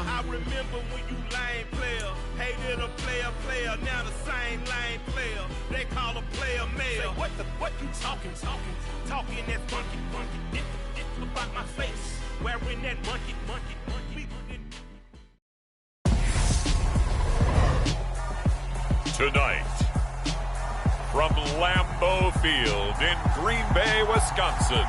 I remember when you lame player, hated a player, now the same lame player. They call a player mayor. What you talking that monkey. It's about my face, wearing that monkey. Tonight, from Lambeau Field in Green Bay, Wisconsin,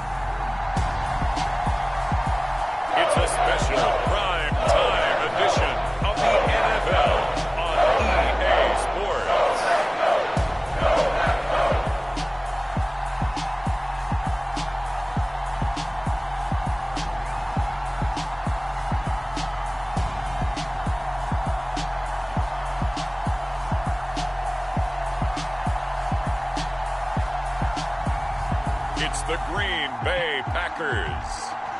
it's a special prime time edition of the NFL on EA Sports. It's the Green Bay Packers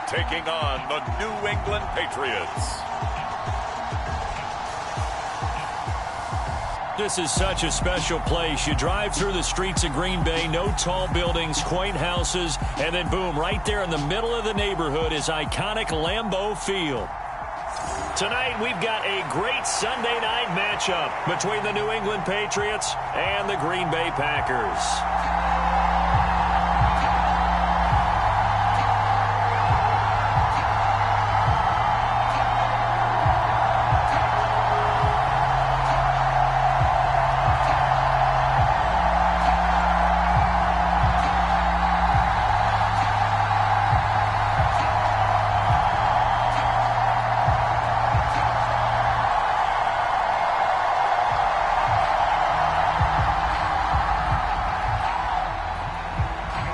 taking on the New England Patriots. This is such a special place. You drive through the streets of Green Bay, no tall buildings, quaint houses, and then boom, right there in the middle of the neighborhood is iconic Lambeau Field. Tonight, we've got a great Sunday night matchup between the New England Patriots and the Green Bay Packers.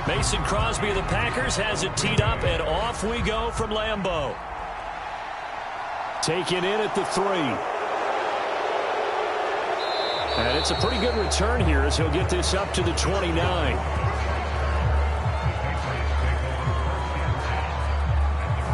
Mason Crosby of the Packers has it teed up, and off we go from Lambeau. Taken in at the 3. And it's a pretty good return here as he'll get this up to the 29.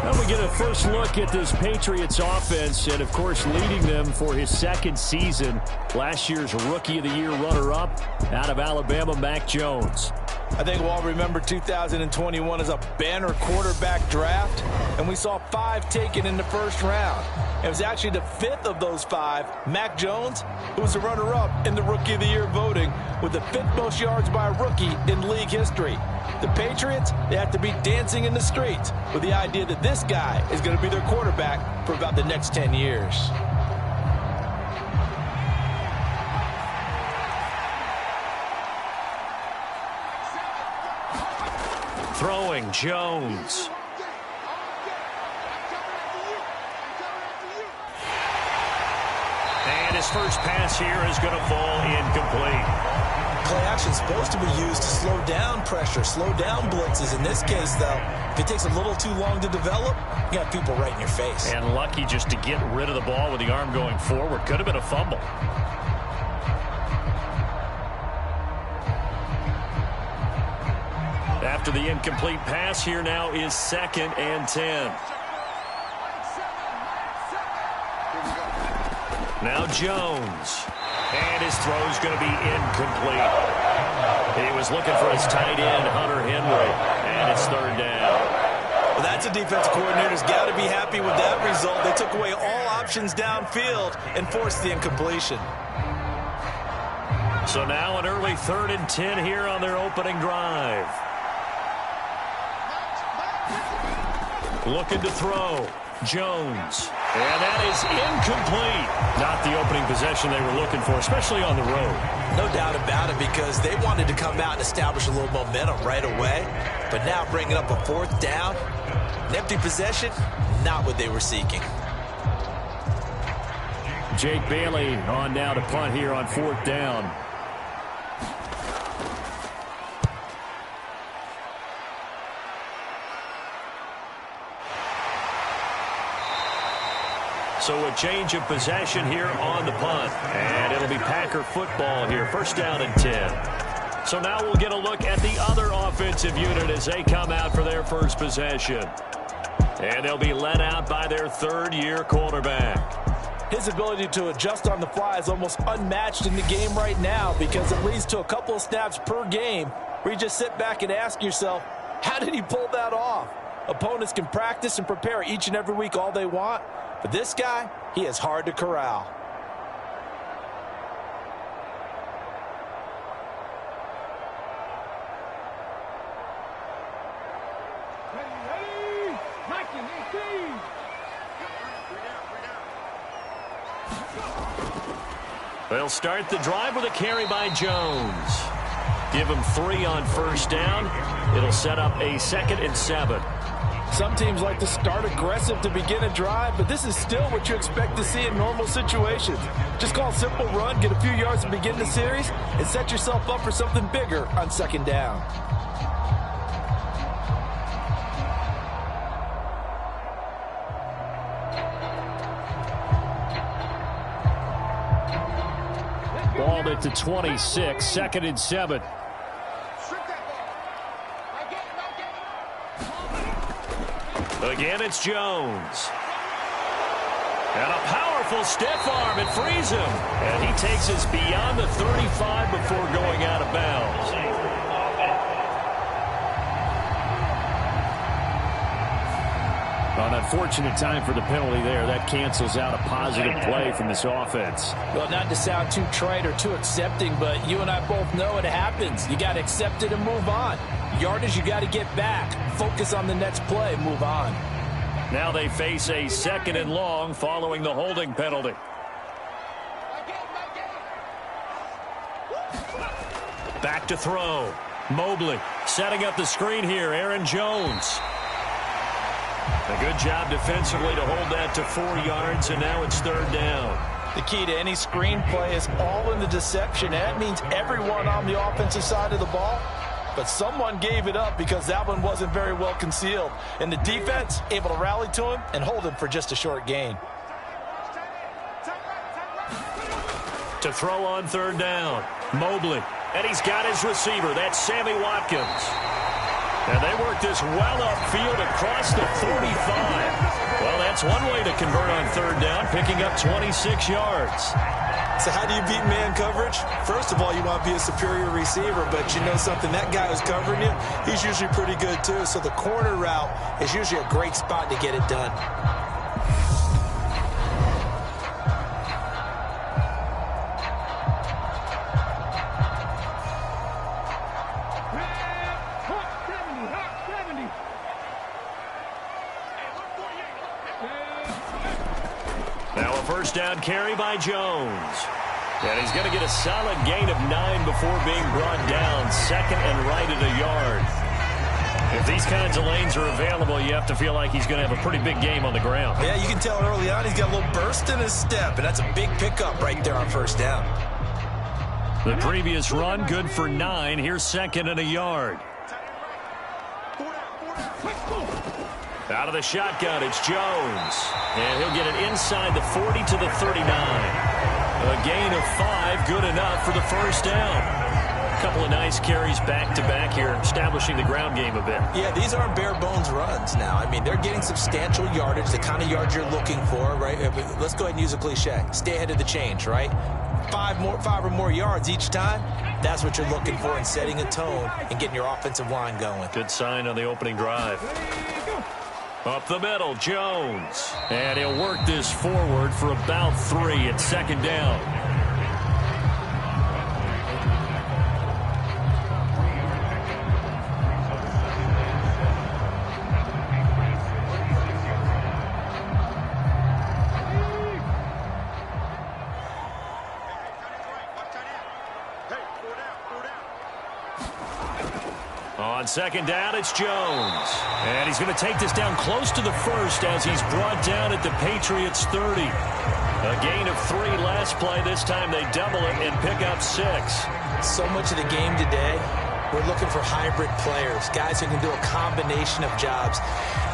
Now we get a first look at this Patriots offense, and of course leading them for his second season. Last year's Rookie of the Year runner-up out of Alabama, Mac Jones. I think we'll all remember 2021 as a banner quarterback draft, and we saw 5 taken in the first round. It was actually the 5th of those 5, Mac Jones, who was the runner-up in the Rookie of the Year voting with the 5th most yards by a rookie in league history. The Patriots, they have to be dancing in the streets with the idea that this guy is going to be their quarterback for about the next 10 years. Throwing Jones. And his first pass here is going to fall incomplete. Play action is supposed to be used to slow down pressure, slow down blitzes. In this case, though, if it takes a little too long to develop, you got people right in your face. And lucky just to get rid of the ball with the arm going forward. Could have been a fumble. After the incomplete pass, here now is 2nd and 10. Now Jones. And his throw's going to be incomplete. He was looking for his tight end, Hunter Henry. And it's 3rd down. Well, that's a defensive coordinator's got to be happy with that result. They took away all options downfield and forced the incompletion. So now an early 3rd and 10 here on their opening drive. Looking to throw. Jones. And that is incomplete. Not the opening possession they were looking for, especially on the road. No doubt about it, because they wanted to come out and establish a little momentum right away. But now bringing up a 4th down, an empty possession, not what they were seeking. Jake Bailey on now to punt here on 4th down. So a change of possession here on the punt. And it'll be Packer football here. 1st down and 10. So now we'll get a look at the other offensive unit as they come out for their first possession. And they'll be led out by their 3rd-year quarterback. His ability to adjust on the fly is almost unmatched in the game right now, because it leads to a couple of snaps per game where you just sit back and ask yourself, how did he pull that off? Opponents can practice and prepare each and every week all they want, but this guy, he is hard to corral. They'll start the drive with a carry by Jones. Give him 3 on first down. It'll set up a 2nd and 7. Some teams like to start aggressive to begin a drive, but this is still what you expect to see in normal situations. Just call a simple run, get a few yards to begin the series, and set yourself up for something bigger on 2nd down. Ball at the 26, 2nd and 7. Again, it's Jones. And a powerful stiff arm. It frees him. And he takes us beyond the 35 before going out of bounds. An unfortunate time for the penalty there. That cancels out a positive play from this offense. Well, not to sound too trite or too accepting, but you and I both know it happens. You got to accept it and move on. Yardage, you got to get back. Focus on the next play. Move on. Now they face a 2nd and long following the holding penalty. Back to throw. Mobley setting up the screen here. Aaron Jones. A good job defensively to hold that to 4 yards, and now it's 3rd down. The key to any screenplay is all in the deception. That means everyone on the offensive side of the ball. But someone gave it up because that one wasn't very well concealed. And the defense able to rally to him and hold him for just a short gain. To throw on 3rd down. Mobley. And he's got his receiver. That's Sammy Watkins. And they work this well upfield across the 45. Well, that's one way to convert on 3rd down, picking up 26 yards. So how do you beat man coverage? First of all, you want to be a superior receiver, but you know something, that guy who's covering you, he's usually pretty good too. So the corner route is usually a great spot to get it done. Now a 1st down carry by Jones. And he's going to get a solid gain of 9 before being brought down. 2nd and right at a yard. If these kinds of lanes are available, you have to feel like he's going to have a pretty big game on the ground. Yeah, you can tell early on he's got a little burst in his step, and that's a big pickup right there on 1st down. The previous run, good for 9. Here's 2nd and a yard. Out of the shotgun, it's Jones. And he'll get it inside the 40 to the 39. A gain of 5, good enough for the 1st down. A couple of nice carries back-to-back here, establishing the ground game a bit. Yeah, these aren't bare-bones runs now. I mean, they're getting substantial yardage, the kind of yards you're looking for, right? Let's go ahead and use a cliche. Stay ahead of the change, right? 5 or more yards each time. That's what you're looking for in setting a tone and getting your offensive line going. Good sign on the opening drive. Up the middle, Jones. And he'll work this forward for about 3 at 2nd down. On 2nd down, it's Jones. And he's going to take this down close to the 1st as he's brought down at the Patriots' 30. A gain of 3 last play. This time they double it and pick up 6. So much of the game today, we're looking for hybrid players, guys who can do a combination of jobs.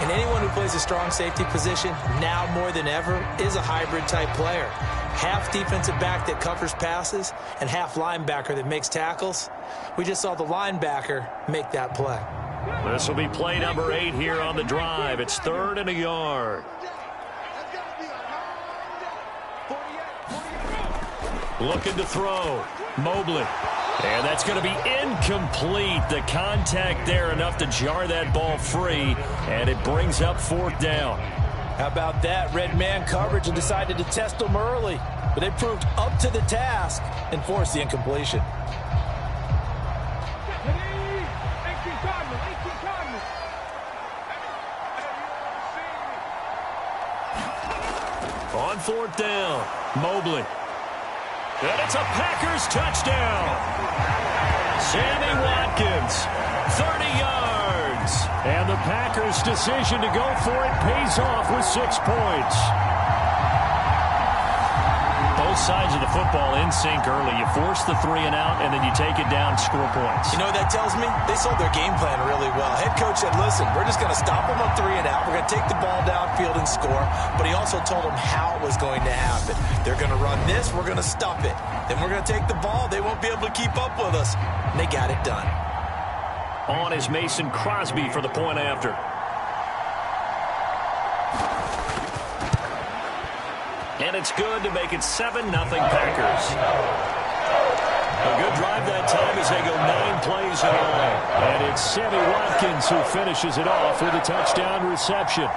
And anyone who plays a strong safety position, now more than ever, is a hybrid-type player. Half defensive back that covers passes and half linebacker that makes tackles. We just saw the linebacker make that play. This will be play number 8 here on the drive. It's 3rd and a yard. Looking to throw. Mobley. And that's going to be incomplete. The contact there enough to jar that ball free, and it brings up 4th down. How about that? Red man coverage and decided to test them early, but they proved up to the task and forced the incompletion. On 4th down, Mobley. And it's a Packers touchdown. Sammy Watkins, 30 yards. And the Packers' decision to go for it pays off with 6 points. Both sides of the football in sync early. You force the 3 and out, and then you take it down, score points. You know what that tells me? They sold their game plan really well. Head coach said, listen, we're just going to stop them on 3 and out. We're going to take the ball downfield and score. But he also told them how it was going to happen. They're going to run this. We're going to stop it. Then we're going to take the ball. They won't be able to keep up with us. And they got it done. On is Mason Crosby for the point after. And it's good to make it 7-0 Packers. A good drive that time as they go 9 plays in all. And it's Sammy Watkins who finishes it off with a touchdown reception.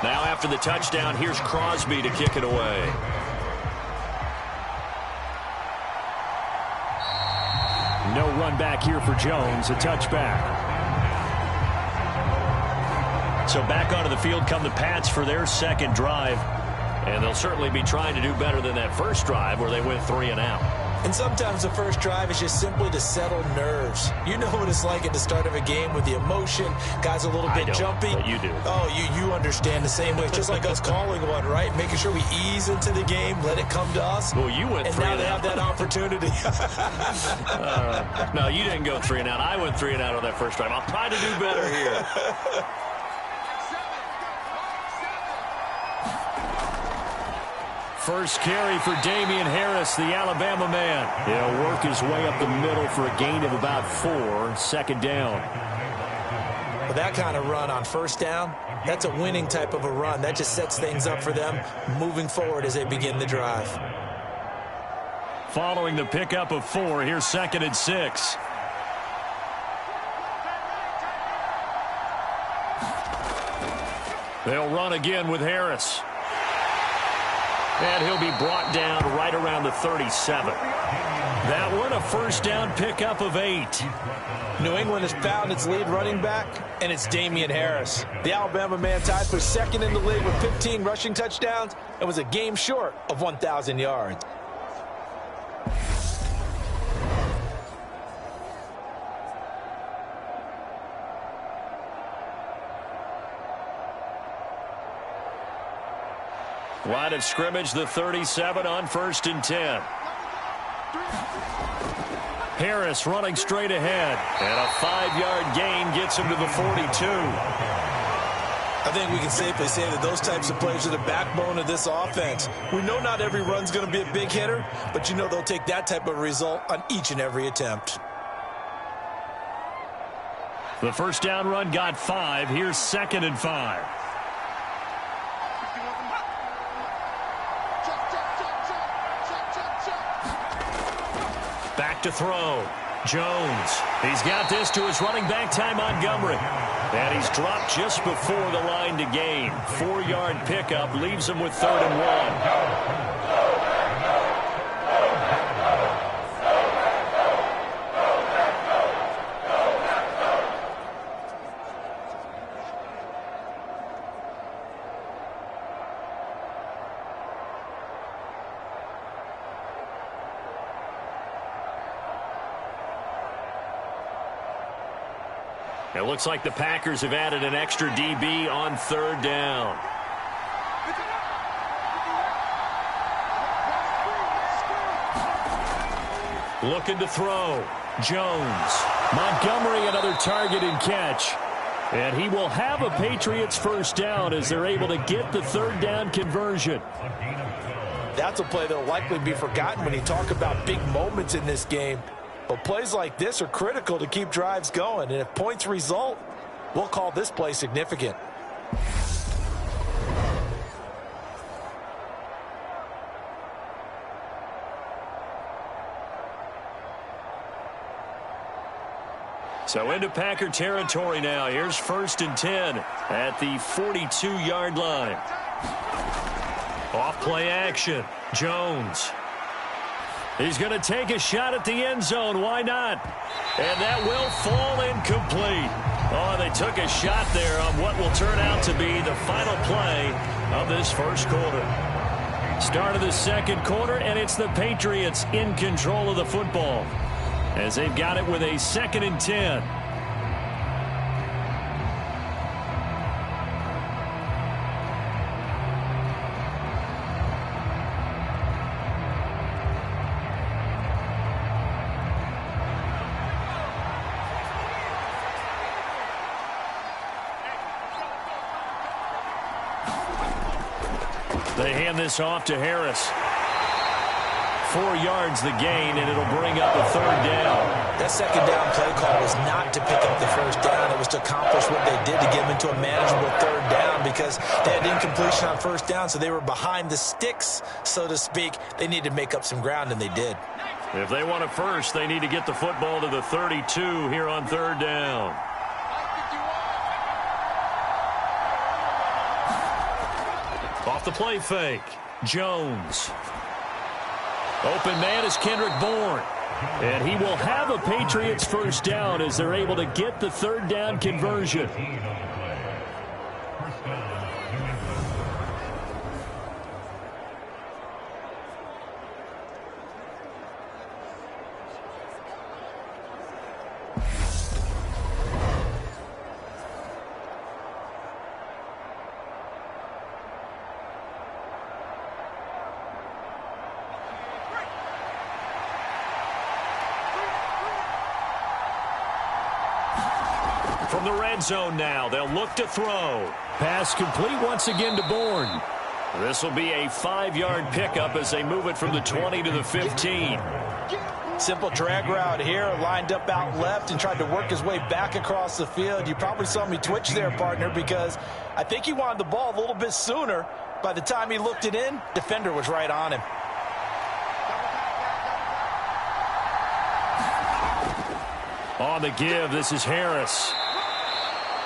Now after the touchdown, here's Crosby to kick it away. No run back here for Jones, a touchback. So back onto the field come the Pats for their second drive. And they'll certainly be trying to do better than that first drive where they went 3 and out. And sometimes the first drive is just simply to settle nerves. You know what it's like at the start of a game with the emotion. Guys a little bit jumpy. But you do. Oh, you understand the same way. It's just like us calling one, right? Making sure we ease into the game, let it come to us. Well, you went 3 and out. And now they have that opportunity. No, you didn't go 3 and out. I went 3 and out on that first drive. I'll try to do better here. First carry for Damian Harris, the Alabama man. He'll work his way up the middle for a gain of about 4, second down. With that kind of run on first down, that's a winning type of a run. That just sets things up for them moving forward as they begin the drive. Following the pickup of 4, here's 2nd and 6. They'll run again with Harris. And he'll be brought down right around the 37. That one, a first down pickup of 8. New England has found its lead running back, and it's Damian Harris. The Alabama man tied for 2nd in the league with 15 rushing touchdowns and was a game short of 1,000 yards. Line of scrimmage, the 37 on 1st and 10. Harris running straight ahead. And a 5-yard gain gets him to the 42. I think we can safely say that those types of plays are the backbone of this offense. We know not every run's going to be a big hitter, but you know they'll take that type of result on each and every attempt. The first down run got 5. Here's 2nd and 5. Back to throw. Jones. He's got this to his running back, Ty Montgomery. And he's dropped just before the line to gain. 4-yard pickup leaves him with 3rd and 1. It looks like the Packers have added an extra DB on 3rd down. Looking to throw. Jones. Montgomery, another target and catch. And he will have a Patriots first down as they're able to get the third down conversion. That's a play that will likely be forgotten when you talk about big moments in this game. But plays like this are critical to keep drives going. And if points result, we'll call this play significant. So into Packer territory now. Here's 1st and 10 at the 42-yard line. Off play action. Jones. He's going to take a shot at the end zone. Why not? And that will fall incomplete. Oh, they took a shot there on what will turn out to be the final play of this first quarter. Start of the second quarter, and it's the Patriots in control of the football as they've got it with a 2nd and 10. They hand this off to Harris. 4 yards the gain, and it'll bring up a 3rd down. That 2nd down play call was not to pick up the first down. It was to accomplish what they did to get them into a manageable 3rd down because they had incompletion on 1st down, so they were behind the sticks, so to speak. They needed to make up some ground, and they did. If they want a first, they need to get the football to the 32 here on 3rd down. Off the play fake. Jones. Open man is Kendrick Bourne. And he will have a Patriots first down as they're able to get the 3rd down conversion. From the red zone now, they'll look to throw. Pass complete once again to Bourne. This will be a 5-yard pickup as they move it from the 20 to the 15. Simple drag route here, lined up out left and tried to work his way back across the field. You probably saw me twitch there, partner, because I think he wanted the ball a little bit sooner. By the time he looked it in, defender was right on him. On the give, this is Harris.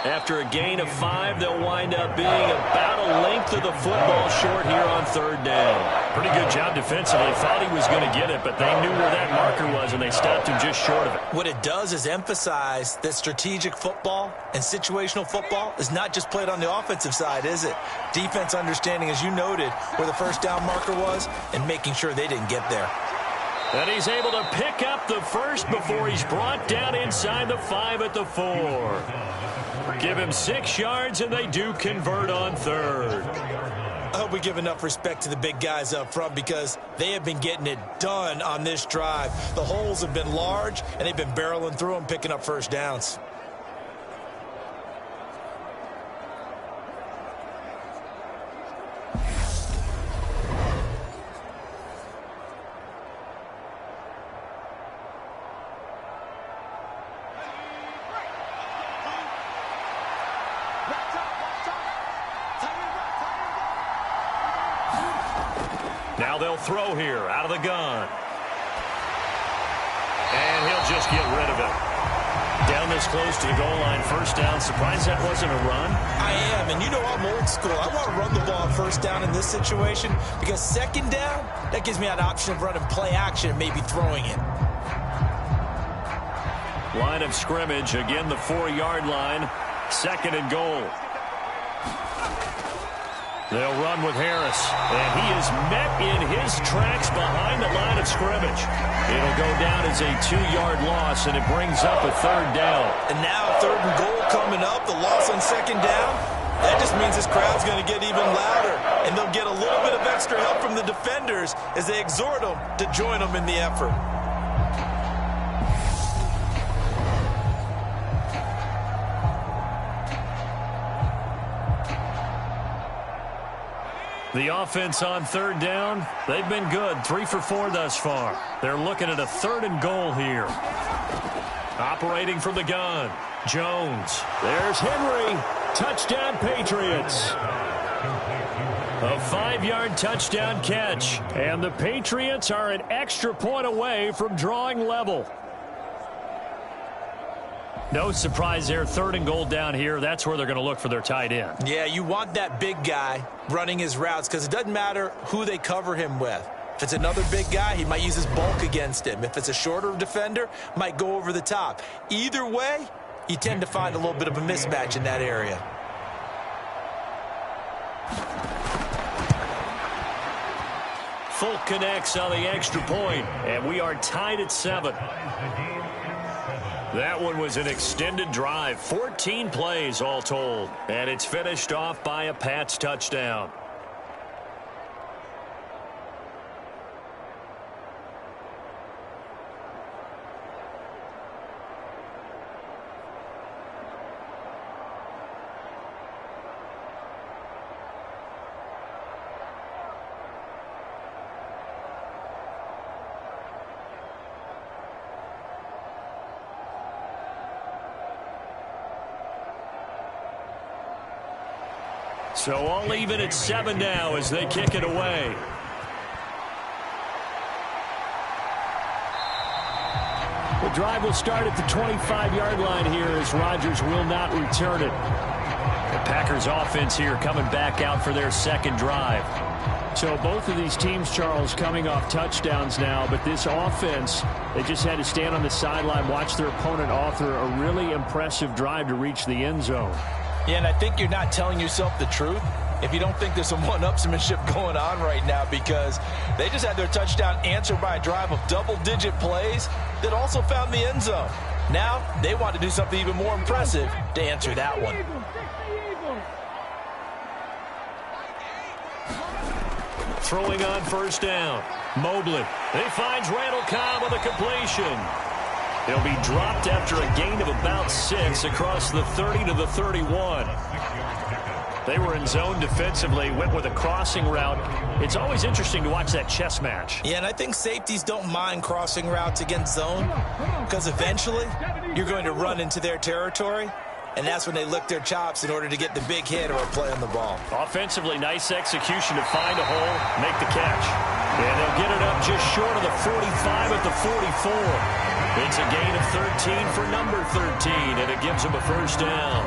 After a gain of 5, they'll wind up being about a length of the football short here on 3rd down. Pretty good job defensively. Thought he was going to get it, but they knew where that marker was, and they stopped him just short of it. What it does is emphasize that strategic football and situational football is not just played on the offensive side, is it? Defense understanding, as you noted, where the first down marker was and making sure they didn't get there. And he's able to pick up the first before he's brought down inside the 5 at the 4. Give him 6 yards, and they do convert on 3rd. I hope we give enough respect to the big guys up front because they have been getting it done on this drive. The holes have been large, and they've been barreling through them, picking up first downs. Now they'll throw here out of the gun. And he'll just get rid of it. Down this close to the goal line, first down. Surprised that wasn't a run? I am, and you know I'm old school. I want to run the ball on first down in this situation because 2nd down, that gives me an option of running play action and maybe throwing it. Line of scrimmage, again the 4-yard line. 2nd and goal. They'll run with Harris, and he is met in his tracks behind the line of scrimmage. It'll go down as a 2-yard loss, and it brings up a 3rd down. And now 3rd and goal coming up, the loss on 2nd down. That just means this crowd's going to get even louder, and they'll get a little bit of extra help from the defenders as they exhort them to join them in the effort. The offense on third down, they've been good. 3 for 4 thus far. They're looking at a 3rd and goal here. Operating from the gun, Jones. There's Henry. Touchdown, Patriots. A 5-yard touchdown catch. And the Patriots are an extra point away from drawing level. No surprise there. 3rd and goal down here. That's where they're going to look for their tight end. Yeah, you want that big guy running his routes because it doesn't matter who they cover him with. If it's another big guy, he might use his bulk against him. If it's a shorter defender, might go over the top. Either way, you tend to find a little bit of a mismatch in that area. Folk connects on the extra point, and we are tied at 7. That one was an extended drive, 14 plays all told, and it's finished off by a Pats touchdown. So all even at 7 now as they kick it away. The drive will start at the 25-yard line here as Rodgers will not return it. The Packers offense here coming back out for their 2nd drive. So both of these teams, Charles, coming off touchdowns now, but this offense, they just had to stand on the sideline, watch their opponent author a really impressive drive to reach the end zone. Yeah, and I think you're not telling yourself the truth if you don't think there's some one-upsmanship going on right now, because they just had their touchdown answered by a drive of double-digit plays that also found the end zone. Now they want to do something even more impressive to answer that one. Throwing on 1st down. Mobley. He finds Randall Cobb with a completion. He'll be dropped after a gain of about 6 across the 30 to the 31. They were in zone defensively, went with a crossing route. It's always interesting to watch that chess match. Yeah, and I think safeties don't mind crossing routes against zone because eventually you're going to run into their territory, and that's when they lick their chops in order to get the big hit or a play on the ball. Offensively, nice execution to find a hole, make the catch. And they'll get it up just short of the 45 at the 44. It's a gain of 13 for number 13, and it gives him a 1st down.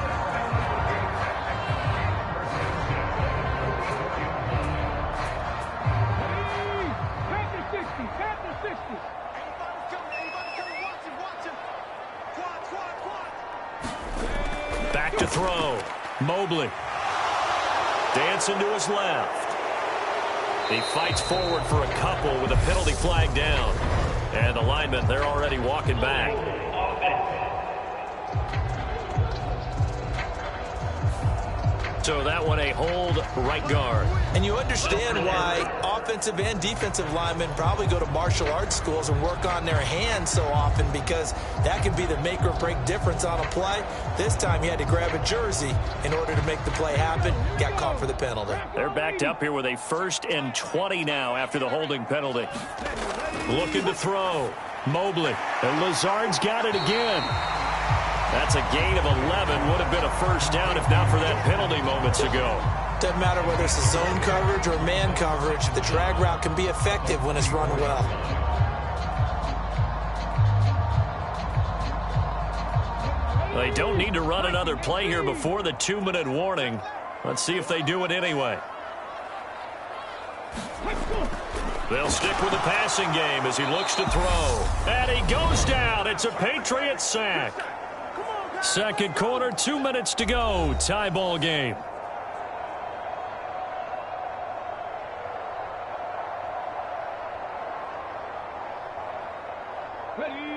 Back to throw. Mobley. Dancing to his left. He fights forward for a couple with a penalty flag down. And the linemen, they're already walking back. So that one a hold right guard. And you understand why offensive and defensive linemen probably go to martial arts schools and work on their hands so often, because that can be the make or break difference on a play. This time he had to grab a jersey in order to make the play happen. Got caught for the penalty. They're backed up here with a 1st and 20 now after the holding penalty. Looking to throw. Mobley. And Lazard's got it again. That's a gain of 11. Would have been a 1st down if not for that penalty moments ago. Doesn't matter whether it's a zone coverage or man coverage. The drag route can be effective when it's run well. They don't need to run another play here before the 2-minute warning. Let's see if they do it anyway. They'll stick with the passing game as he looks to throw. And he goes down. It's a Patriots sack. 2nd quarter, 2 minutes to go. Tie ball game.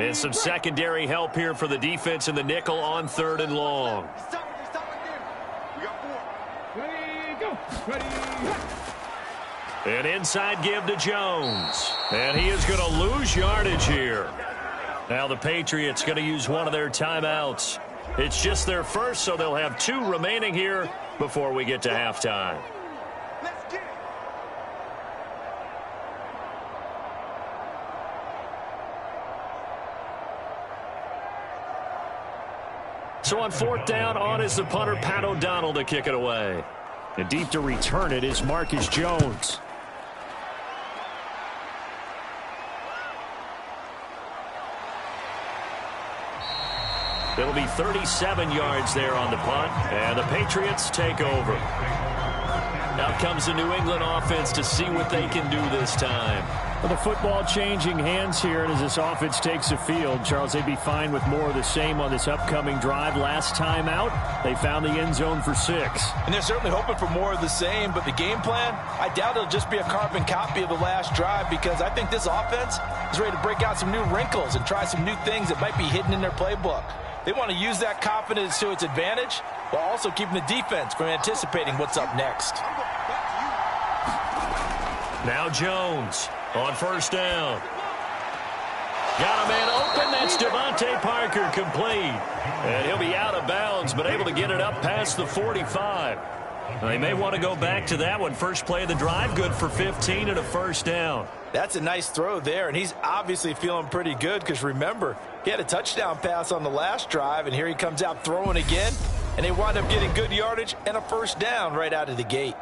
And some secondary help here for the defense in the nickel on 3rd and long. An inside give to Jones. And he is going to lose yardage here. Now the Patriots going to use one of their timeouts. It's just their first, so they'll have 2 remaining here before we get to halftime. So on 4th down, on is the punter, Pat O'Donnell, to kick it away. And deep to return it is Marcus Jones. It'll be 37 yards there on the punt, and the Patriots take over. Out comes the New England offense to see what they can do this time. Well, the football changing hands here, and as this offense takes the field, Charles, they'd be fine with more of the same on this upcoming drive. Last time out, they found the end zone for 6. And they're certainly hoping for more of the same, but the game plan, I doubt it'll just be a carbon copy of the last drive, because I think this offense is ready to break out some new wrinkles and try some new things that might be hidden in their playbook. They want to use that confidence to its advantage while also keeping the defense from anticipating what's up next. Now Jones on 1st down. Got a man open. That's Devontae Parker, complete. And he'll be out of bounds, but able to get it up past the 45. They may want to go back to that one. First play of the drive, good for 15 and a 1st down. That's a nice throw there, and he's obviously feeling pretty good because, remember, he had a touchdown pass on the last drive, and here he comes out throwing again, and they wind up getting good yardage and a 1st down right out of the gate.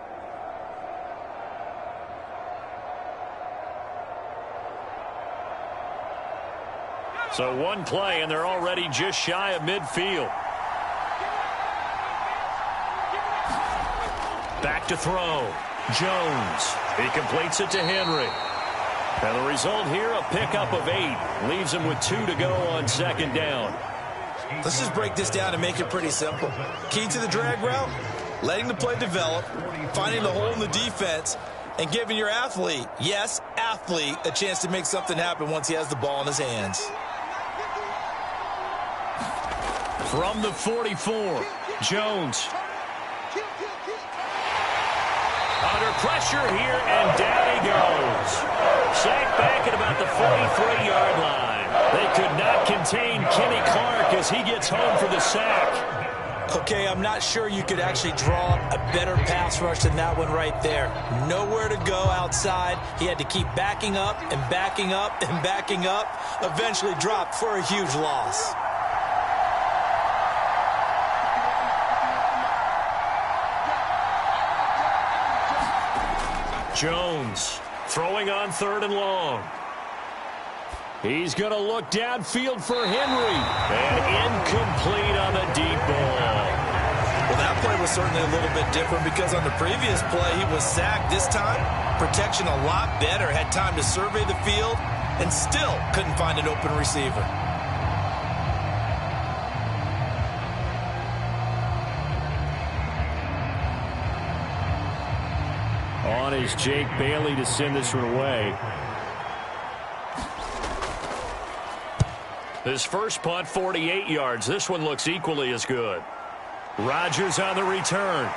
So one play, and they're already just shy of midfield. Back to throw. Jones. He completes it to Henry. And the result here, a pickup of 8. Leaves him with 2 to go on 2nd down. Let's just break this down and make it pretty simple. Key to the drag route, letting the play develop, finding the hole in the defense, and giving your athlete, yes, athlete, a chance to make something happen once he has the ball in his hands. From the 44, Jones. Under pressure here, and down he goes. Sacked back at about the 43-yard line. They could not contain Kenny Clark as he gets home for the sack. Okay, I'm not sure you could actually draw a better pass rush than that one right there. Nowhere to go outside. He had to keep backing up and backing up and backing up. Eventually dropped for a huge loss. Jones throwing on 3rd and long. He's going to look downfield for Henry. And incomplete on the deep ball. Well, that play was certainly a little bit different because on the previous play, he was sacked. This time, protection a lot better. Had time to survey the field and still couldn't find an open receiver. On is Jake Bailey to send this one away. His first punt, 48 yards. This one looks equally as good. Rodgers on the return.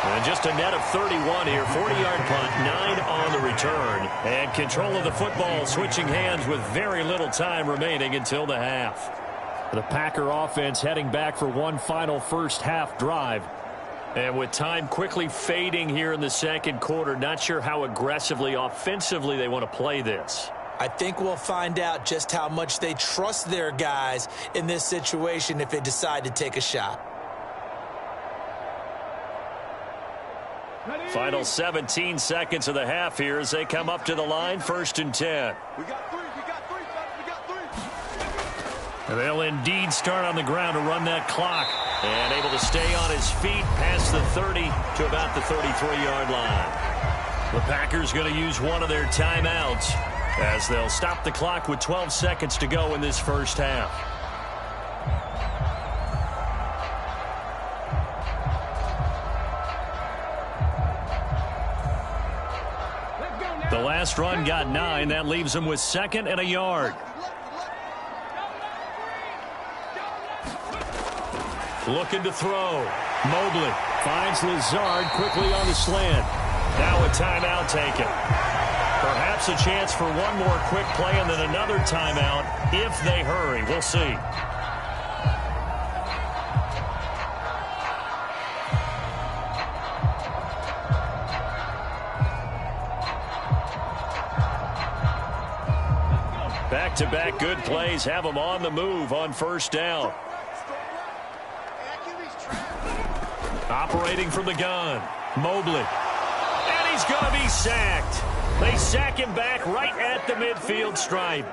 And just a net of 31 here. 40-yard punt, 9 on the return. And control of the football switching hands with very little time remaining until the half. The Packer offense heading back for one final first half drive. And with time quickly fading here in the 2nd quarter, not sure how aggressively, offensively they want to play this. I think we'll find out just how much they trust their guys in this situation if they decide to take a shot. Final 17 seconds of the half here as they come up to the line, 1st and 10. We got 3, we got 3, we got 3. And they'll indeed start on the ground to run that clock. And able to stay on his feet past the 30 to about the 33-yard line. The Packers going to use one of their timeouts as they'll stop the clock with 12 seconds to go in this first half. The last run got 9. That leaves him with 2nd and a yard. Looking to throw. Mobley finds Lazard quickly on the slant. Now a timeout taken. Perhaps a chance for one more quick play and then another timeout if they hurry. We'll see. Back Back-to-back good plays have them on the move on first down. Operating from the gun, Mobley. And he's going to be sacked. They sack him back right at the midfield stripe.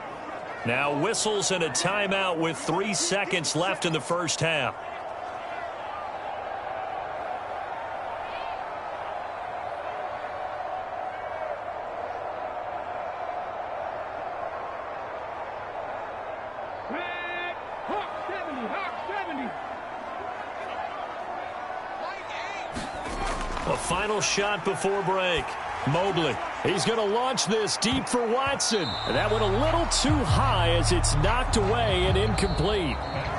Now whistles and a timeout with 3 seconds left in the first half. A final shot before break. Mobley. He's going to launch this deep for Watson. That went a little too high as it's knocked away and incomplete.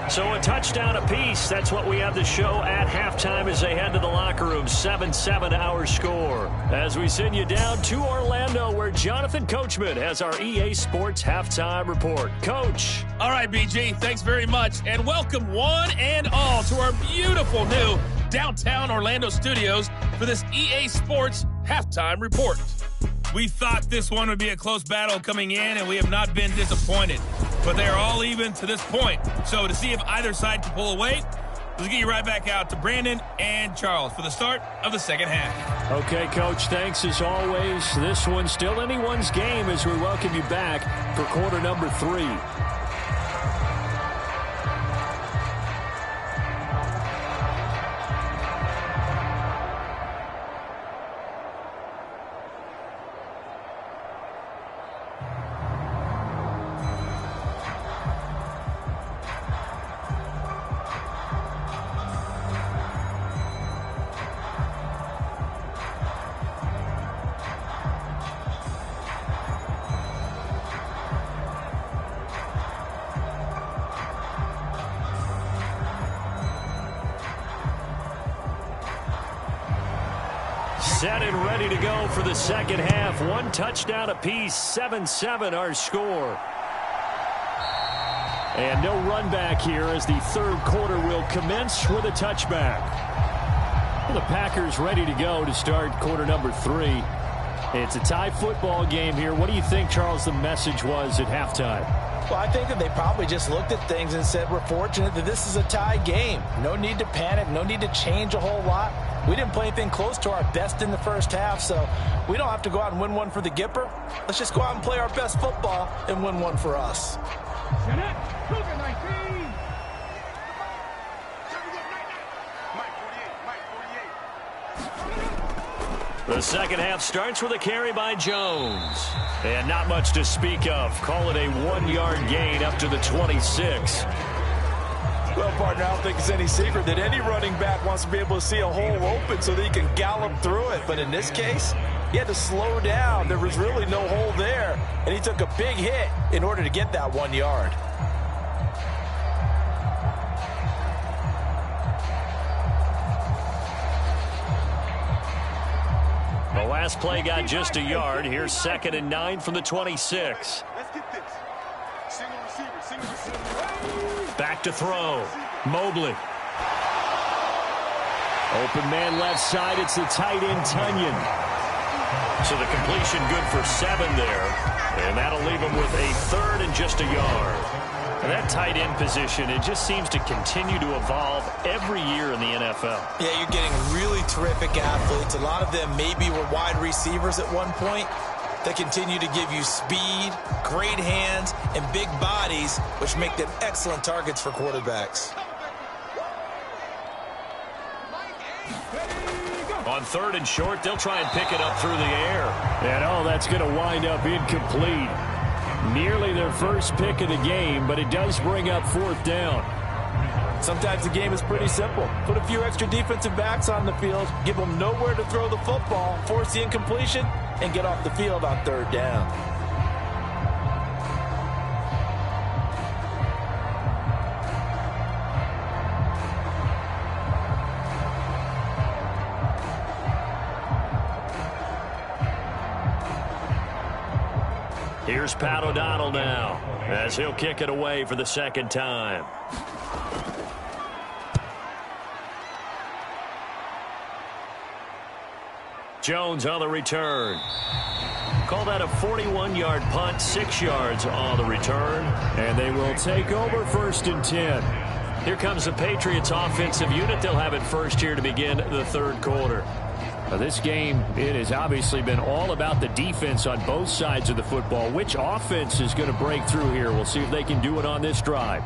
So a touchdown apiece. That's what we have to show at halftime as they head to the locker room. 7-7 our score. As we send you down to Orlando where Jonathan Coachman has our EA Sports halftime report. Coach. All right, BG, thanks very much. And welcome one and all to our beautiful new downtown Orlando studios for this EA Sports halftime report. We thought this one would be a close battle coming in, and we have not been disappointed. But they are all even to this point. So to see if either side can pull away, let's get you right back out to Brandon and Charles for the start of the second half. Okay, Coach, thanks as always. This one's still anyone's game as we welcome you back for quarter number 3. Set and ready to go for the second half. 1 touchdown apiece, 7-7 our score. And no run back here as the third quarter will commence with a touchback. The Packers ready to go to start quarter number 3. It's a tie football game here. What do you think, Charles, the message was at halftime? Well, I think that they probably just looked at things and said, we're fortunate that this is a tie game. No need to panic, no need to change a whole lot. We didn't play anything close to our best in the first half, so we don't have to go out and win one for the Gipper. Let's just go out and play our best football and win one for us. The second half starts with a carry by Jones. And not much to speak of. Call it a 1-yard gain up to the 26. Well, partner, I don't think it's any secret that any running back wants to be able to see a hole open so that he can gallop through it. But in this case, he had to slow down. There was really no hole there, and he took a big hit in order to get that 1 yard. The last play got just a yard. Here's 2nd and 9 from the 26. Let's get this. Single receiver. Back to throw. Mobley. Open man left side. It's the tight end, Tunyon. So the completion good for 7 there. And that'll leave him with a 3rd and just a yard. And that tight end position, it just seems to continue to evolve every year in the NFL. Yeah, you're getting really terrific athletes. A lot of them maybe were wide receivers at one point. They continue to give you speed, great hands, and big bodies, which make them excellent targets for quarterbacks. On 3rd and short, they'll try and pick it up through the air. And that's going to wind up incomplete. Nearly their first pick of the game, but it does bring up 4th down. Sometimes the game is pretty simple. Put a few extra defensive backs on the field, give them nowhere to throw the football, force the incompletion, and get off the field on 3rd down. Here's Pat O'Donnell now as he'll kick it away for the 2nd time. Jones on the return. Call that a 41-yard punt, 6 yards on the return. And they will take over 1st and 10. Here comes the Patriots offensive unit. They'll have it first here to begin the 3rd quarter. Now this game, it has obviously been all about the defense on both sides of the football. Which offense is going to break through here? We'll see if they can do it on this drive.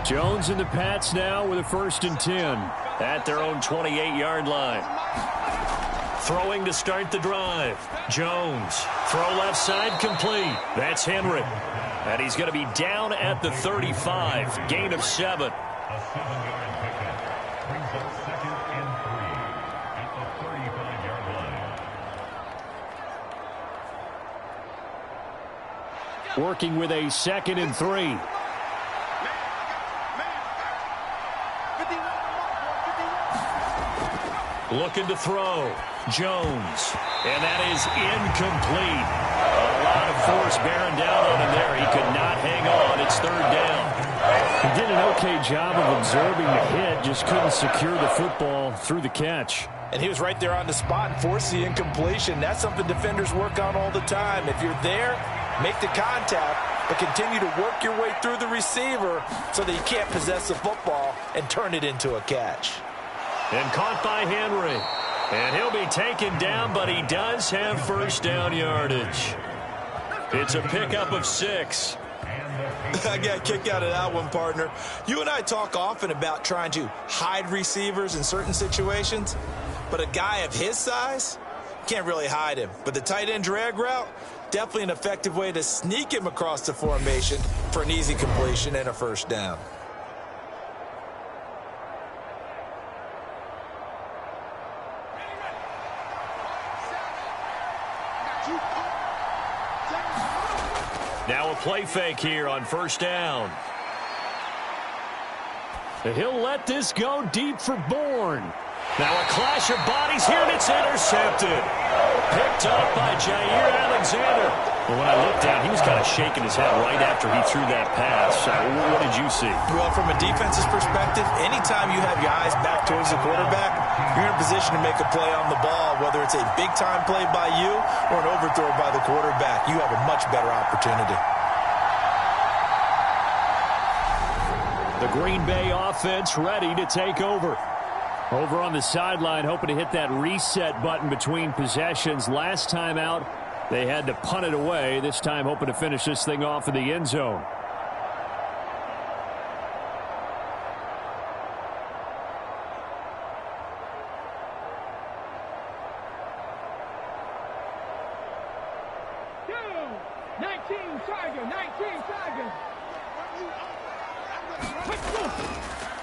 Jones and the Pats now with a 1st and 10. At their own 28-yard line. Throwing to start the drive. Jones. Throw left side complete. That's Henry. And he's going to be down at the 35. Gain of 7. Working with a 2nd and 3. Looking to throw. Jones. And that is incomplete. A lot of force bearing down on him there. He could not hang on. It's 3rd down. He did an okay job of absorbing the hit. Just couldn't secure the football through the catch. And he was right there on the spot and forced the incompletion. That's something defenders work on all the time. If you're there, make the contact, but continue to work your way through the receiver so that you can't possess the football and turn it into a catch. And caught by Henry. And he'll be taken down, but he does have 1st down yardage. It's a pickup of 6. I got a kick out of that one, partner. You and I talk often about trying to hide receivers in certain situations, but a guy of his size can't really hide him. But the tight end drag route, definitely an effective way to sneak him across the formation for an easy completion and a 1st down. Now a play fake here on 1st down. He'll let this go deep for Bourne. Now a clash of bodies here, and it's intercepted. Picked up by Jair Alexander. Well, when I looked down, he was kind of shaking his head right after he threw that pass. What did you see? Well, from a defense's perspective, anytime you have your eyes back towards the quarterback, you're in a position to make a play on the ball, whether it's a big-time play by you or an overthrow by the quarterback. You have a much better opportunity. The Green Bay offense ready to take over. Over on the sideline, hoping to hit that reset button between possessions. Last time out, they had to punt it away. This time, hoping to finish this thing off in the end zone.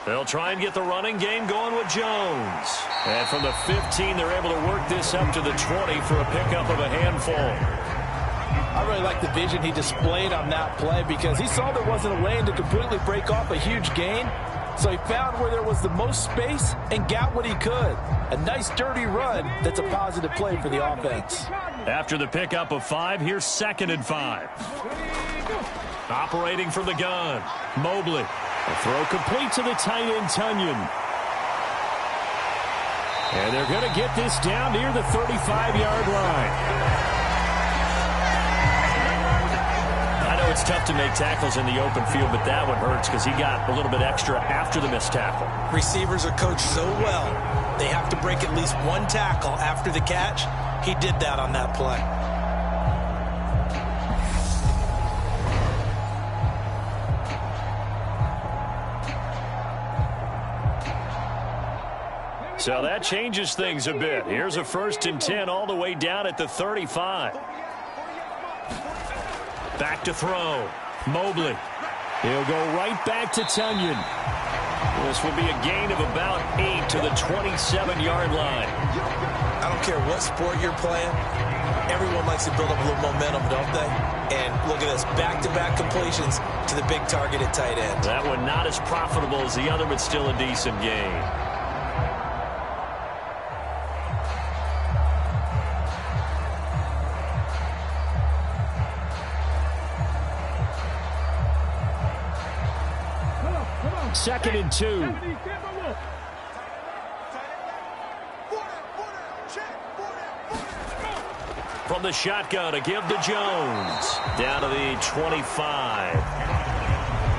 They'll try and get the running game going with Jones. And from the 15, they're able to work this up to the 20 for a pickup of a handful. I really like the vision he displayed on that play because he saw there wasn't a lane to completely break off a huge gain. So he found where there was the most space and got what he could. A nice dirty run that's a positive play for the offense. After the pickup of 5, here's 2nd and 5. Operating from the gun, Mobley. A throw complete to the tight end, Tunyon. And they're going to get this down near the 35-yard line. I know it's tough to make tackles in the open field, but that one hurts because he got a little bit extra after the missed tackle. Receivers are coached so well, they have to break at least one tackle after the catch. He did that on that play. So that changes things a bit. Here's a 1st and 10 all the way down at the 35. Back to throw. Mobley. He'll go right back to Tunyon. This will be a gain of about 8 to the 27-yard line. I don't care what sport you're playing. Everyone likes to build up a little momentum, don't they? And look at this, back-to-back completions to the big target at tight end. That one not as profitable as the other, but still a decent gain. 2nd and 2. From the shotgun, a give to Jones. Down to the 25.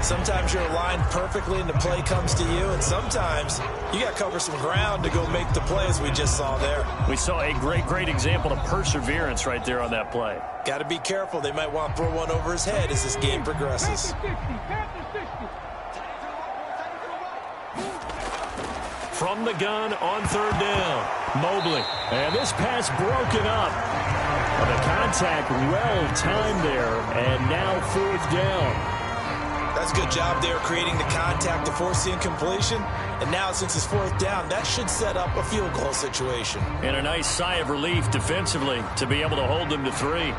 Sometimes you're aligned perfectly and the play comes to you, and sometimes you got to cover some ground to go make the play, as we just saw there. We saw a great example of perseverance right there on that play. Got to be careful. They might want to throw one over his head as this game progresses. From the gun on 3rd down, Mobley. And this pass broken up. The contact well timed there, and now 4th down. That's a good job there creating the contact to force the incompletion. And now since it's 4th down, that should set up a field goal situation. And a nice sigh of relief defensively to be able to hold them to 3.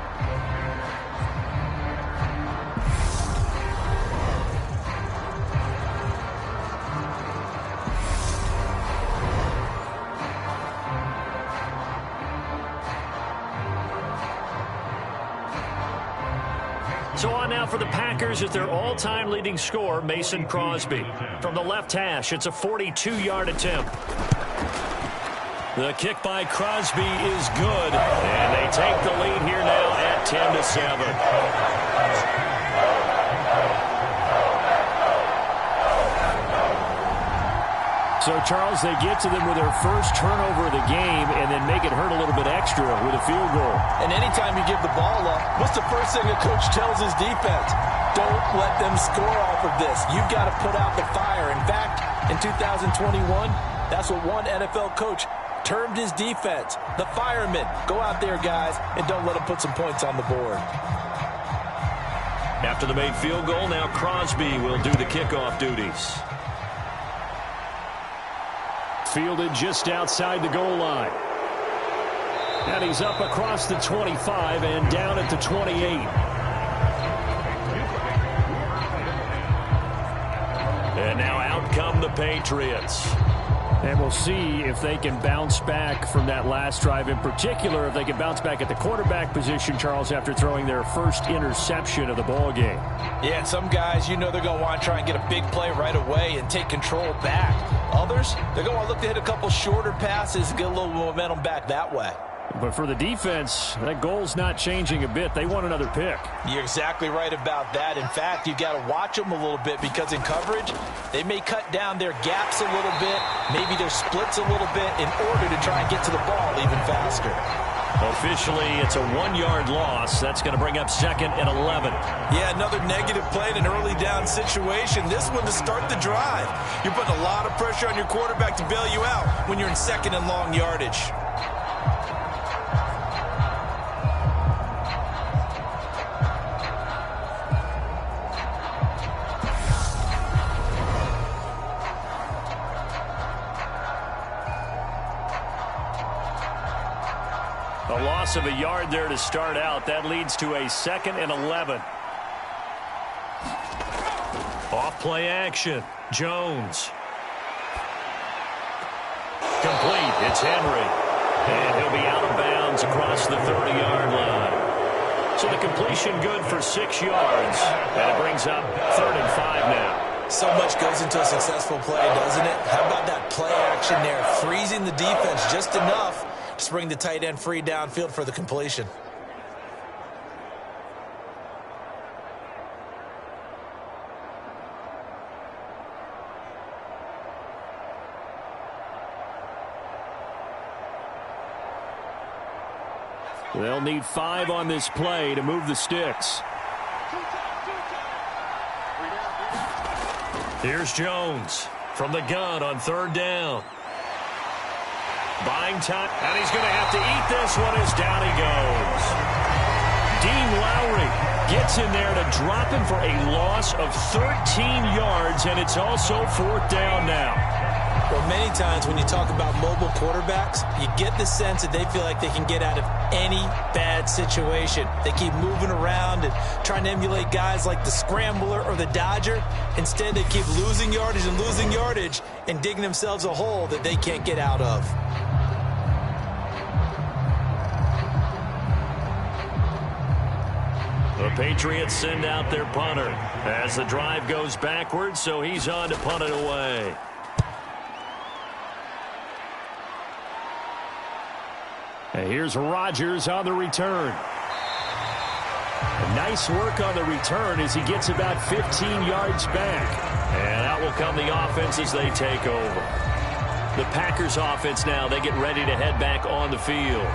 So on now for the Packers at their all-time leading scorer, Mason Crosby. From the left hash, it's a 42-yard attempt. The kick by Crosby is good, and they take the lead here now at 10-7. So, Charles, they get to them with their first turnover of the game and then make it hurt a little bit extra with a field goal. And anytime you give the ball up, what's the first thing a coach tells his defense? Don't let them score off of this. You've got to put out the fire. In fact, in 2021, that's what one NFL coach termed his defense, the firemen. Go out there, guys, and don't let them put some points on the board. After the made field goal, now Crosby will do the kickoff duties. Fielded just outside the goal line. And he's up across the 25 and down at the 28. And now out come the Patriots. And we'll see if they can bounce back from that last drive, in particular, if they can bounce back at the quarterback position, Charles, after throwing their first interception of the ball game. Yeah, and some guys, you know they're going to want to try and get a big play right away and take control back. Others, they're going to want to look to hit a couple shorter passes and get a little momentum back that way. But for the defense, that goal's not changing a bit. They want another pick. You're exactly right about that. In fact, you've got to watch them a little bit because in coverage, they may cut down their gaps a little bit, maybe their splits a little bit in order to try and get to the ball even faster. Officially, it's a 1-yard loss. That's going to bring up 2nd and 11. Yeah, another negative play in an early down situation. This one to start the drive. You're putting a lot of pressure on your quarterback to bail you out when you're in 2nd and long yardage. A loss of a yard there to start out. That leads to a 2nd and 11. Off play action. Jones. Complete. It's Henry. And he'll be out of bounds across the 30-yard line. So the completion good for 6 yards. And it brings up 3rd and 5 now. So much goes into a successful play, doesn't it? How about that play action there? Freezing the defense just enough to bring the tight end free downfield for the completion. They'll need 5 on this play to move the sticks. Here's Jones from the gun on 3rd down. Buying time, and he's going to have to eat this one as down he goes. Dean Lowry gets in there to drop him for a loss of 13 yards, and it's also 4th down now. Well, many times when you talk about mobile quarterbacks, you get the sense that they feel like they can get out of any bad situation. They keep moving around and trying to emulate guys like the Scrambler or the Dodger. Instead, they keep losing yardage and digging themselves a hole that they can't get out of. The Patriots send out their punter as the drive goes backwards, so he's on to punt it away. And here's Rodgers on the return. Nice work on the return as he gets about 15 yards back. And out will come the offense as they take over. The Packers offense now, they get ready to head back on the field.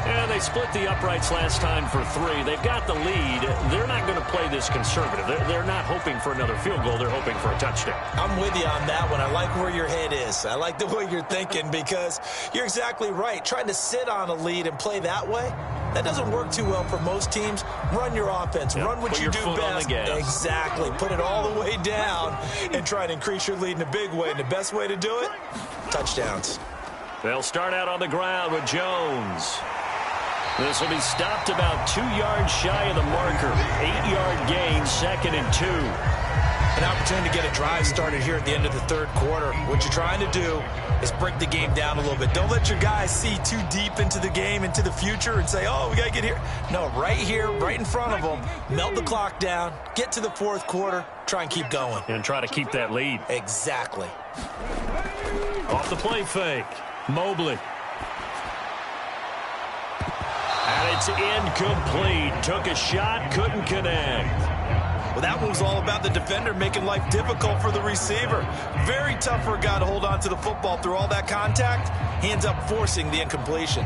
And they split the uprights last time for 3. They've got the lead. They're not going to play this conservative. They're not hoping for another field goal. They're hoping for a touchdown. I'm with you on that one. I like where your head is. I like the way you're thinking because you're exactly right. Trying to sit on a lead and play that way, that doesn't work too well for most teams. Run your offense. Run what you do best. Exactly. Put it all the way down and try to increase your lead in a big way. And the best way to do it, touchdowns. They'll start out on the ground with Jones. This will be stopped about 2 yards shy of the marker. 8-yard gain, 2nd and 2. An opportunity to get a drive started here at the end of the third quarter. What you're trying to do is break the game down a little bit. Don't let your guys see too deep into the game, into the future, and say, oh, we got to get here. No, right here, right in front of them, melt the clock down, get to the fourth quarter, try and keep going. And try to keep that lead. Exactly. Off the play fake, Mobley. And it's incomplete. Took a shot, couldn't connect. Well, that one was all about the defender making life difficult for the receiver. Very tough for a guy to hold on to the football through all that contact. He ends up forcing the incompletion.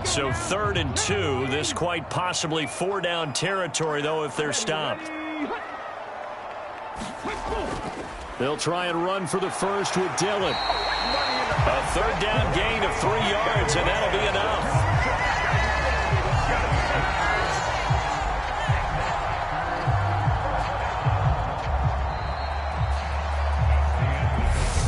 So 3rd and 2. This quite possibly 4-down territory, though, if they're stopped. They'll try and run for the first with Dillon. A 3rd down gain of 3 yards, and that'll be enough.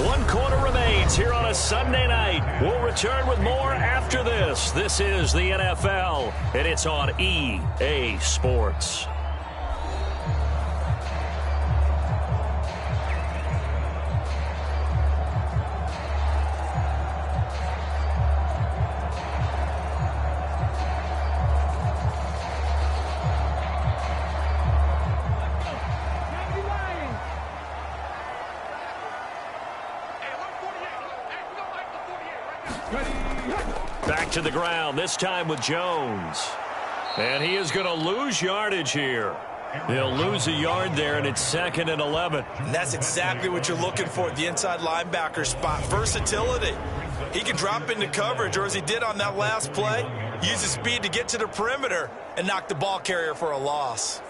One quarter remains here on a Sunday night. We'll return with more after this. This is the NFL, and it's on EA Sports. Back to the ground, this time with Jones. And he is going to lose yardage here. He'll lose a yard there, and it's 2nd and 11. And that's exactly what you're looking for at the inside linebacker spot. Versatility. He can drop into coverage, or as he did on that last play, use his speed to get to the perimeter and knock the ball carrier for a loss.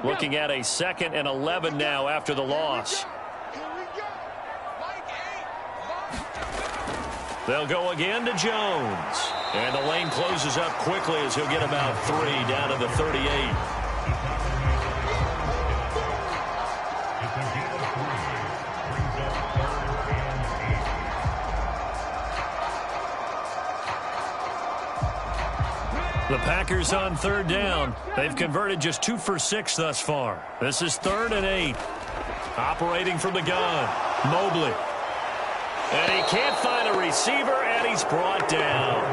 Looking at a 2nd and 11 now after the loss. They'll go again to Jones. And the lane closes up quickly as he'll get about 3 down to the 38. The Packers on 3rd down. They've converted just 2 for 6 thus far. This is 3rd and 8. Operating from the gun, Mobley. And he can't find a receiver, and he's brought down.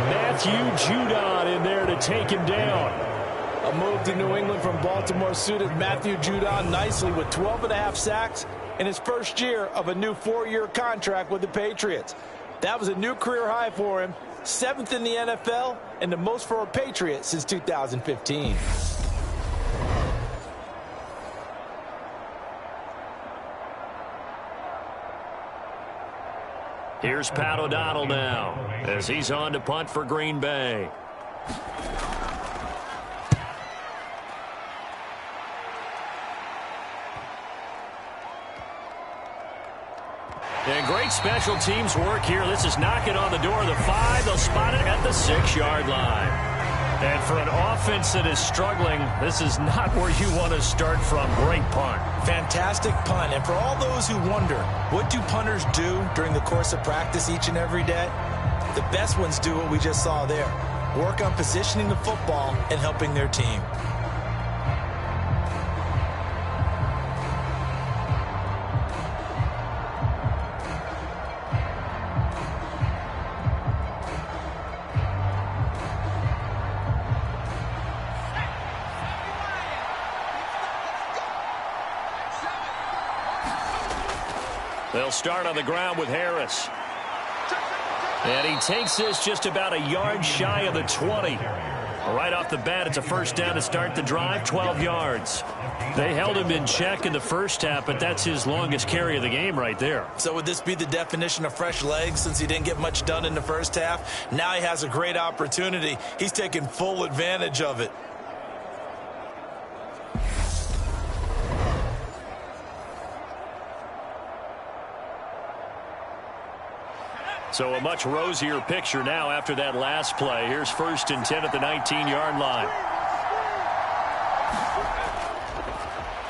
Matthew Judon in there to take him down. A move to New England from Baltimore suited Matthew Judon nicely with 12.5 sacks in his first year of a new 4-year contract with the Patriots. That was a new career high for him. 7th in the NFL and the most for a Patriot since 2015. Here's Pat O'Donnell now as he's on to punt for Green Bay. And great special teams work here. This is knocking on the door of the 5. They'll spot it at the 6-yard line. And for an offense that is struggling, this is not where you want to start from. Great punt. Fantastic punt. And for all those who wonder, what do punters do during the course of practice each and every day? The best ones do what we just saw there. work on positioning the football and helping their team. They'll start on the ground with Harris. And he takes this just about a yard shy of the 20. Right off the bat, it's a first down to start the drive, 12 yards. They held him in check in the first half, but that's his longest carry of the game right there. So would this be the definition of fresh legs since he didn't get much done in the first half? Now he has a great opportunity. He's taking full advantage of it. So a much rosier picture now after that last play. Here's 1st and 10 at the 19-yard line.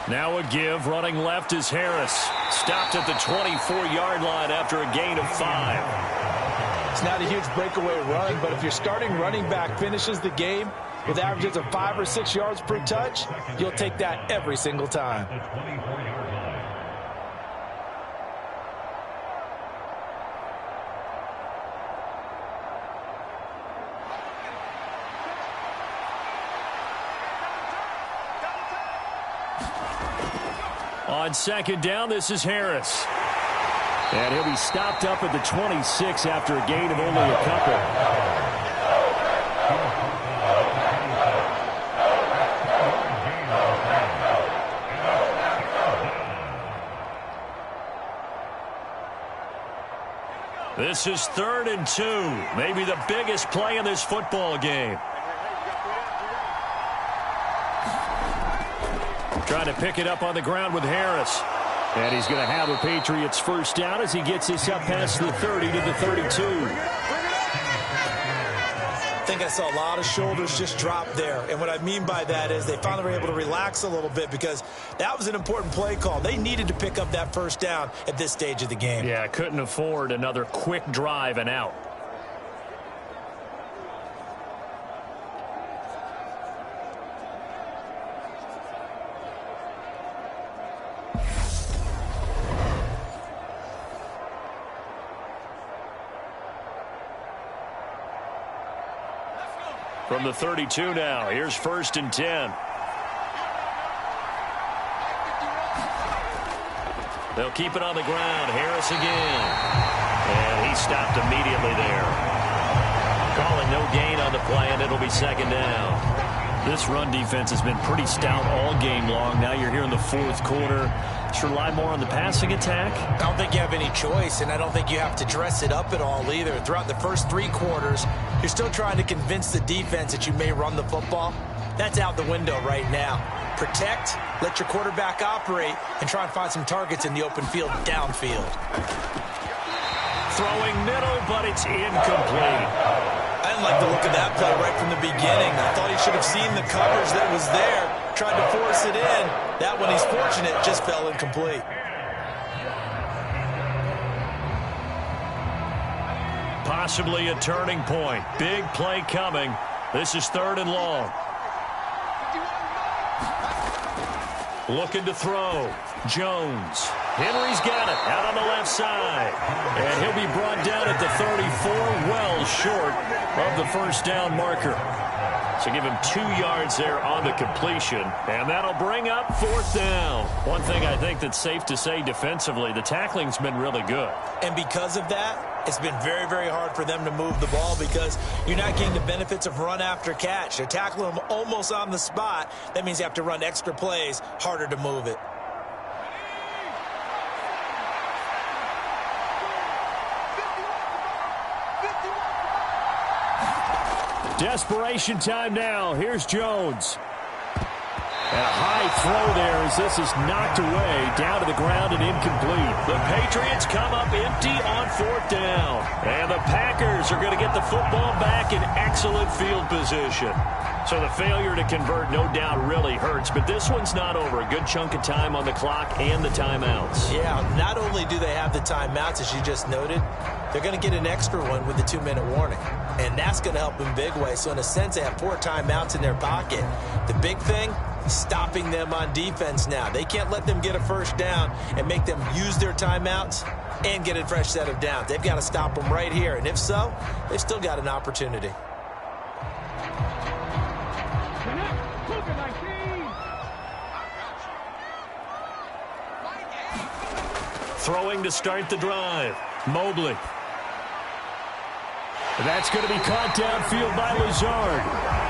Now a give. Running left is Harris. Stopped at the 24-yard line after a gain of 5. It's not a huge breakaway run, but if your starting running back finishes the game with averages of 5 or 6 yards per touch, you'll take that every single time. On 2nd down, this is Harris. And he'll be stopped up at the 26 after a gain of only a couple. This is 3rd and 2. Maybe the biggest play in this football game. Trying to pick it up on the ground with Harris. And he's going to have a Patriots first down as he gets this up past the 30 to the 32. I think I saw a lot of shoulders just drop there. And what I mean by that is they finally were able to relax a little bit because that was an important play call. They needed to pick up that first down at this stage of the game. Yeah, couldn't afford another quick drive and out. From the 32 now, here's 1st and 10. They'll keep it on the ground. Harris again. And he stopped immediately there. Calling no gain on the play, and it'll be 2nd down. This run defense has been pretty stout all game long. Now you're here in the 4th quarter. Should rely more on the passing attack? I don't think you have any choice, and I don't think you have to dress it up at all either. Throughout the first 3 quarters, you're still trying to convince the defense that you may run the football. That's out the window right now. Protect, let your quarterback operate, and try and find some targets in the open field downfield. Throwing middle, but it's incomplete. I didn't like the look of that play right from the beginning. I thought he should have seen the coverage that was there, tried to force it in. That one, he's fortunate, just fell incomplete. Possibly a turning point. Big play coming. This is 3rd and long. Looking to throw. Jones. Henry's got it out on the left side. And he'll be brought down at the 34, well short of the first down marker. So give him 2 yards there on the completion. And that'll bring up 4th down. One thing I think that's safe to say defensively, the tackling's been really good. And because of that, it's been very, very hard for them to move the ball because you're not getting the benefits of run after catch. They're tackling them almost on the spot. That means you have to run extra plays, harder to move it. Desperation time now. Here's Jones. And a high throw there as this is knocked away, down to the ground and incomplete. The Patriots come up empty on 4th down. And the Packers are going to get the football back in excellent field position. So the failure to convert no doubt really hurts, but this one's not over. A good chunk of time on the clock and the timeouts. Yeah, not only do they have the timeouts, as you just noted, they're going to get an extra one with the 2-minute warning. And that's going to help in big way. So in a sense, they have 4 timeouts in their pocket. The big thing, stopping them on defense now. They can't let them get a first down and make them use their timeouts and get a fresh set of downs. They've got to stop them right here. And if so, they've still got an opportunity. Throwing to start the drive. Mobley. That's going to be caught downfield by Lazard.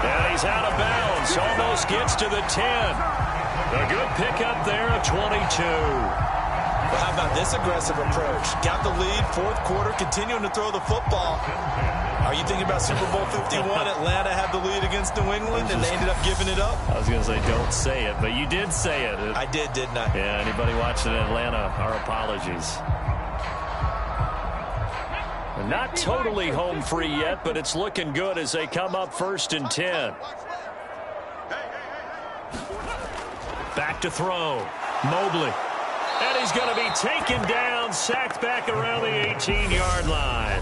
And he's out of bounds. Almost gets to the 10. A good pickup there of 22. Well, how about this aggressive approach? Got the lead, 4th quarter, continuing to throw the football. Are you thinking about Super Bowl 51? Atlanta had the lead against New England, and they ended up giving it up? I was going to say, don't say it, but you did say it. I did, didn't I? Yeah, anybody watching in Atlanta, our apologies. Not totally home free yet, but it's looking good as they come up 1st and 10. Back to throw. Mobley. And he's going to be taken down, sacked back around the 18-yard line.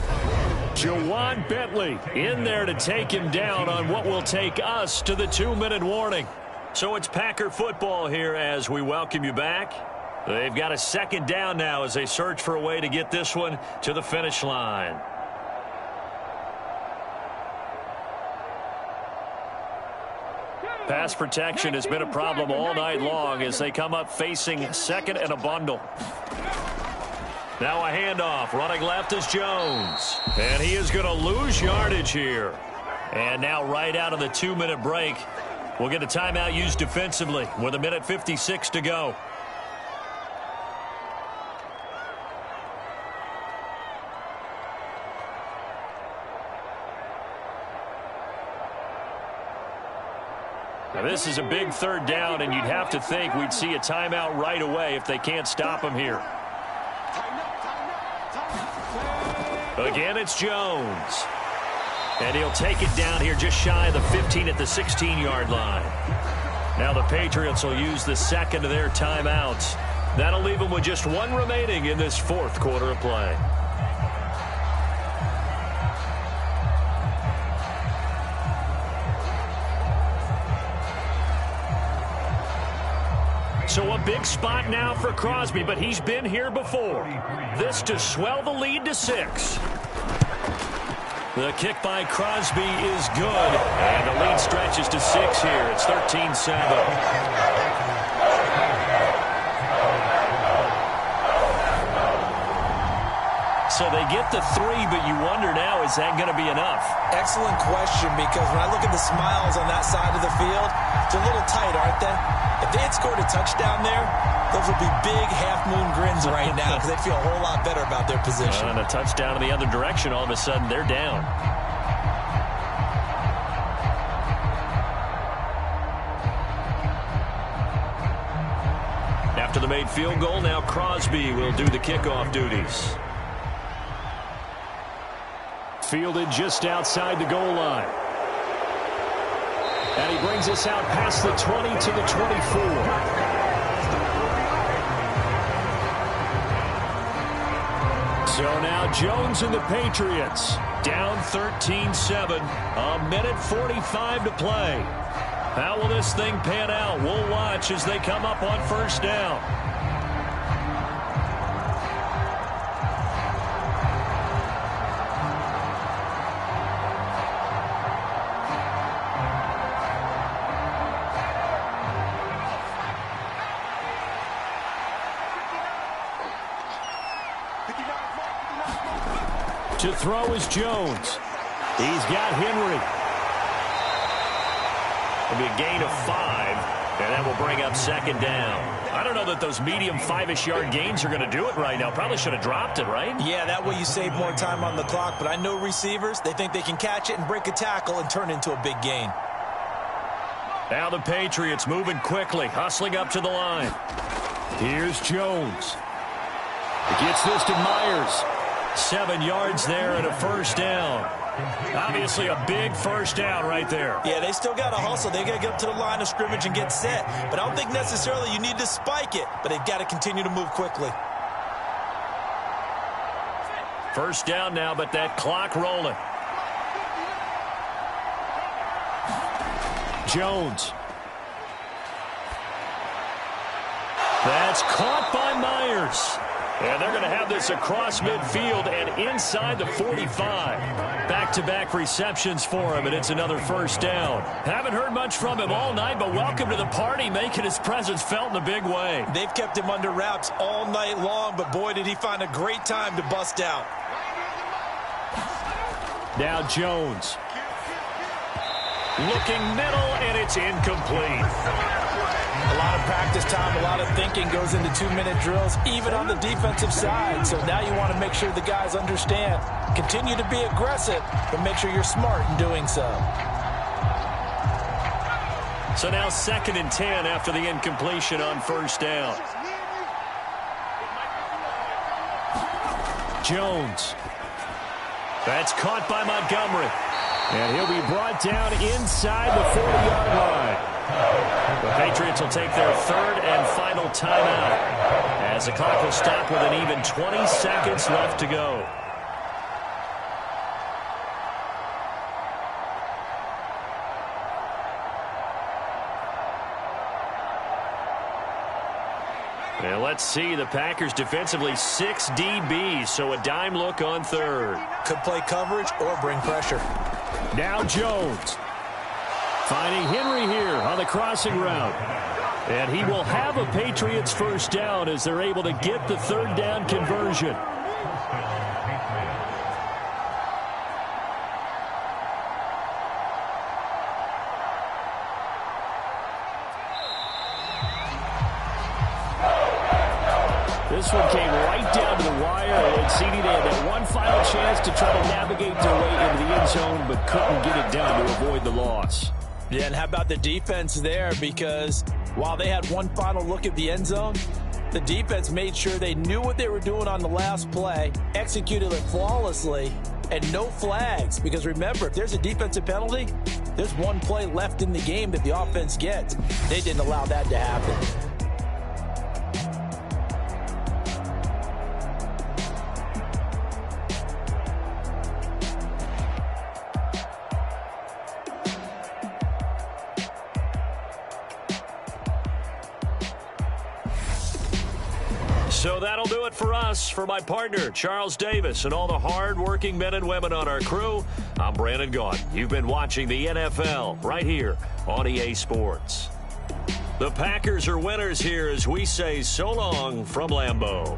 Jawan Bentley in there to take him down on what will take us to the 2-minute warning. So it's Packer football here as we welcome you back. They've got a 2nd down now as they search for a way to get this one to the finish line. Pass protection has been a problem all night long as they come up facing 2nd and a bundle. Now a handoff. Running left is Jones. And he is going to lose yardage here. And now right out of the 2-minute break, we'll get a timeout used defensively with 1:56 to go. Now this is a big 3rd down, and you'd have to think we'd see a timeout right away if they can't stop him here. Again, it's Jones. And he'll take it down here just shy of the 15 at the 16-yard line. Now the Patriots will use the 2nd of their timeouts. That'll leave them with just 1 remaining in this 4th quarter of play. So a big spot now for Crosby, but he's been here before. This to swell the lead to 6. The kick by Crosby is good, and the lead stretches to 6 here. It's 13-7. So they get the 3, but you wonder now, is that going to be enough? Excellent question, because when I look at the smiles on that side of the field, they're a little tight, aren't they? If they had scored a touchdown there, those would be big half-moon grins right now because they'd feel a whole lot better about their position. And a touchdown in the other direction, all of a sudden they're down. After the made field goal, now Crosby will do the kickoff duties. Fielded just outside the goal line. And he brings us out past the 20 to the 24. So now Jones and the Patriots down 13-7. 1:45 to play. How will this thing pan out? We'll watch as they come up on 1st down. To throw is Jones. He's got Henry. It'll be a gain of 5, and that will bring up 2nd down. I don't know that those medium 5-ish yard gains are going to do it right now. Probably should have dropped it, right? Yeah, that way you save more time on the clock, but I know receivers, they think they can catch it and break a tackle and turn it into a big gain. Now the Patriots moving quickly, hustling up to the line. Here's Jones. He gets this to Myers. 7 yards there and a 1st down. Obviously a big 1st down right there. Yeah, they still got to hustle. They got to get up to the line of scrimmage and get set. But I don't think necessarily you need to spike it, but they've got to continue to move quickly. First down now, but that clock rolling. Jones. That's caught by Myers. And they're going to have this across midfield and inside the 45. Back-to-back receptions for him, and it's another first down. Haven't heard much from him all night, but welcome to the party, making his presence felt in a big way. They've kept him under wraps all night long, but boy, did he find a great time to bust out. Now Jones. Looking middle, and it's incomplete. A lot of practice time, a lot of thinking goes into 2-minute drills, even on the defensive side. So now you want to make sure the guys understand. Continue to be aggressive, but make sure you're smart in doing so. So now 2nd and 10 after the incompletion on first down. Jones. That's caught by Montgomery. And he'll be brought down inside the 40-yard line. The Patriots will take their 3rd and final timeout as the clock will stop with an even 20 seconds left to go. And let's see, the Packers defensively 6 DBs, so a dime look on 3rd. Could play coverage or bring pressure. Now Jones. Finding Henry here on the crossing route. And he will have a Patriots first down as they're able to get the 3rd down conversion. This one came right down to the wire, and CD, they had that one final chance to try to navigate their way into the end zone, but couldn't get it done to avoid the loss. Yeah, and how about the defense there? Because while they had one final look at the end zone, the defense made sure they knew what they were doing on the last play, executed it flawlessly, and no flags. Because remember, if there's a defensive penalty, there's one play left in the game that the offense gets. They didn't allow that to happen. So that'll do it for us. For my partner, Charles Davis, and all the hard-working men and women on our crew, I'm Brandon Gaudin. You've been watching the NFL right here on EA Sports. The Packers are winners here as we say so long from Lambeau.